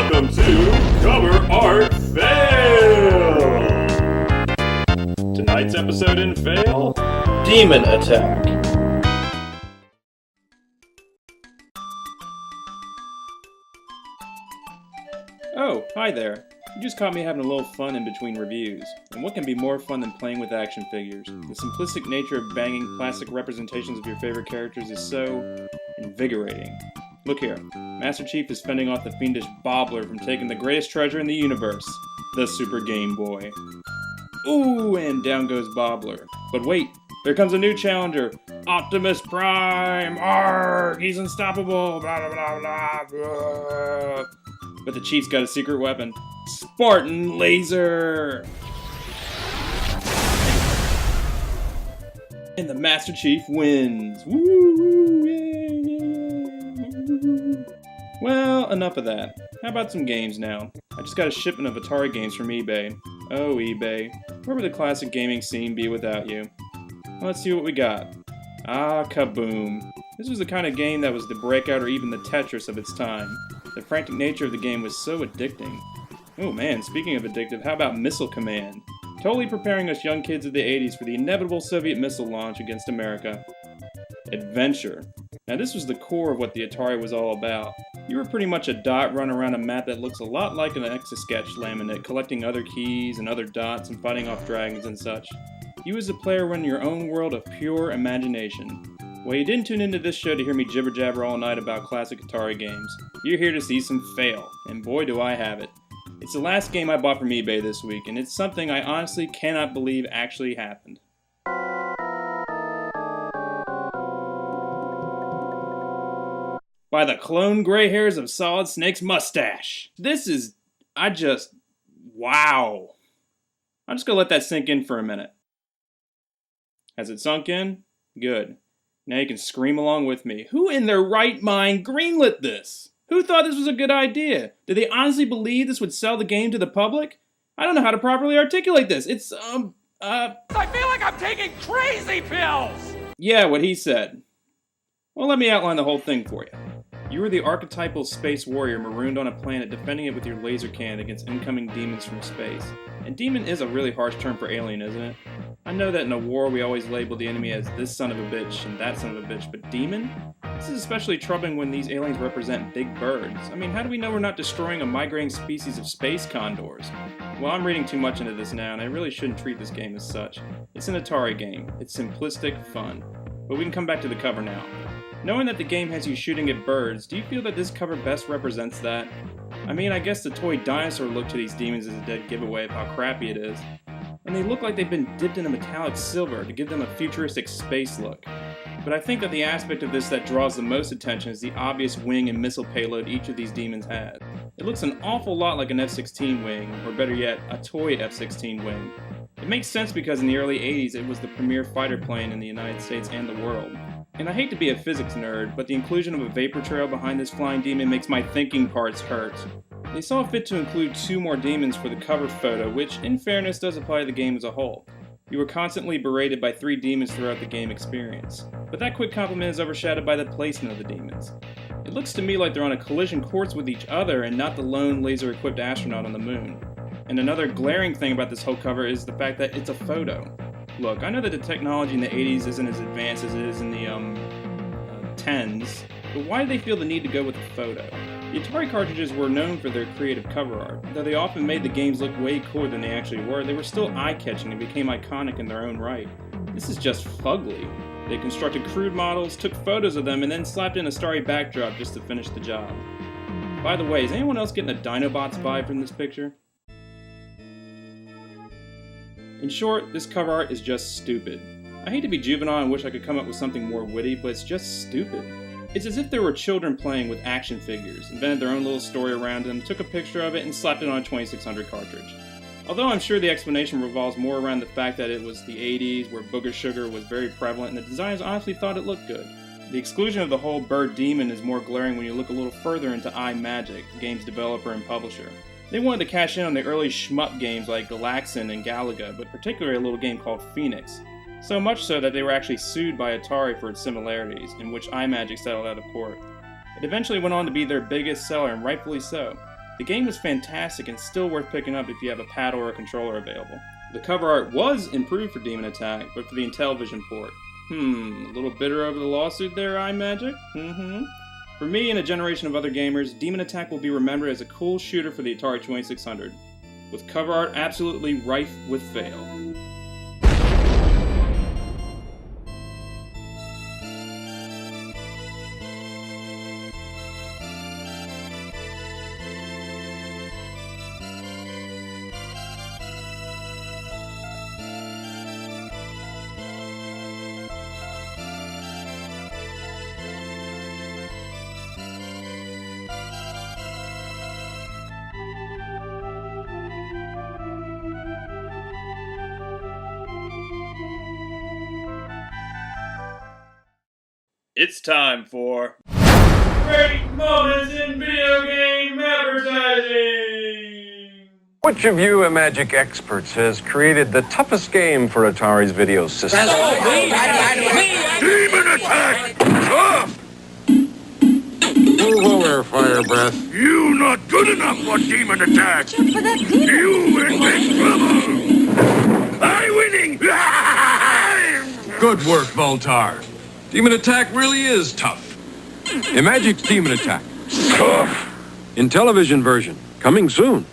Welcome to Cover Art Fail! Tonight's episode in Fail, Demon Attack. Oh, hi there. You just caught me having a little fun in between reviews. And what can be more fun than playing with action figures? The simplistic nature of banging plastic representations of your favorite characters is so invigorating. Look here, Master Chief is fending off the fiendish Bobbler from taking the greatest treasure in the universe, the Super Game Boy. Ooh, and down goes Bobbler. But wait, there comes a new challenger, Optimus Prime! Arrgh, he's unstoppable! Blah, blah, blah, blah, blah. But the Chief's got a secret weapon, Spartan Laser! And the Master Chief wins! Woo! Well, enough of that. How about some games now? I just got a shipment of Atari games from eBay. Oh, eBay. Where would the classic gaming scene be without you? Let's see what we got. Ah, kaboom. This was the kind of game that was the Breakout or even the Tetris of its time. The frantic nature of the game was so addicting. Oh man, speaking of addictive, how about Missile Command? Totally preparing us young kids of the 80s for the inevitable Soviet missile launch against America. Adventure. Now this was the core of what the Atari was all about. You were pretty much a dot running around a map that looks a lot like an Etch-a-Sketch laminate, collecting other keys and other dots and fighting off dragons and such. You as a player were in your own world of pure imagination. Well, you didn't tune into this show to hear me jibber-jabber all night about classic Atari games. You're here to see some fail, and boy do I have it. It's the last game I bought from eBay this week, and it's something I honestly cannot believe actually happened. By the clone gray hairs of Solid Snake's mustache. Wow. I'm just gonna let that sink in for a minute. Has it sunk in? Good. Now you can scream along with me. Who in their right mind greenlit this? Who thought this was a good idea? Did they honestly believe this would sell the game to the public? I don't know how to properly articulate this. I feel like I'm taking crazy pills! Yeah, what he said. Well, let me outline the whole thing for you. You were the archetypal space warrior marooned on a planet defending it with your laser cannon against incoming demons from space. And demon is a really harsh term for alien, isn't it? I know that in a war we always label the enemy as this son of a bitch and that son of a bitch, but demon? This is especially troubling when these aliens represent big birds. I mean, how do we know we're not destroying a migrating species of space condors? Well, I'm reading too much into this now, and I really shouldn't treat this game as such. It's an Atari game. It's simplistic fun. But we can come back to the cover now. Knowing that the game has you shooting at birds, do you feel that this cover best represents that? I mean, I guess the toy dinosaur look to these demons is a dead giveaway of how crappy it is. And they look like they've been dipped in a metallic silver to give them a futuristic space look. But I think that the aspect of this that draws the most attention is the obvious wing and missile payload each of these demons has. It looks an awful lot like an F-16 wing, or better yet, a toy F-16 wing. It makes sense because in the early 80s it was the premier fighter plane in the United States and the world. And I hate to be a physics nerd, but the inclusion of a vapor trail behind this flying demon makes my thinking parts hurt. They saw fit to include 2 more demons for the cover photo, which, in fairness, does apply to the game as a whole. You were constantly berated by 3 demons throughout the game experience, but that quick compliment is overshadowed by the placement of the demons. It looks to me like they're on a collision course with each other and not the lone laser-equipped astronaut on the moon. And another glaring thing about this whole cover is the fact that it's a photo. Look, I know that the technology in the 80s isn't as advanced as it is in the 10s, but why do they feel the need to go with a photo? The Atari cartridges were known for their creative cover art. Though they often made the games look way cooler than they actually were, they were still eye-catching and became iconic in their own right. This is just fugly. They constructed crude models, took photos of them, and then slapped in a starry backdrop just to finish the job. By the way, is anyone else getting a Dinobots vibe from this picture? In short, this cover art is just stupid. I hate to be juvenile and wish I could come up with something more witty, but it's just stupid. It's as if there were children playing with action figures, invented their own little story around them, took a picture of it, and slapped it on a 2600 cartridge. Although I'm sure the explanation revolves more around the fact that it was the 80s, where booger sugar was very prevalent, and the designers honestly thought it looked good. The exclusion of the whole bird demon is more glaring when you look a little further into iMagic, the game's developer and publisher. They wanted to cash in on the early shmup games like Galaxin and Galaga, but particularly a little game called Phoenix. So much so that they were actually sued by Atari for its similarities, in which iMagic settled out of court. It eventually went on to be their biggest seller, and rightfully so. The game was fantastic and still worth picking up if you have a pad or a controller available. The cover art was improved for Demon Attack, but for the Intellivision port. A little bitter over the lawsuit there, iMagic? For me and a generation of other gamers, Demon Attack will be remembered as a cool shooter for the Atari 2600, with cover art absolutely rife with fail. It's time for Great moments in video game advertising! Which of you Imagic experts has created the toughest game for Atari's video system? Demon Attack! Tough! Whoa there, Fire Breath. You not good enough for Demon Attack! You in big trouble! I'm winning! Good work, Voltar. Demon Attack really is tough. Imagic's Demon Attack. Tough! Intellivision version, coming soon.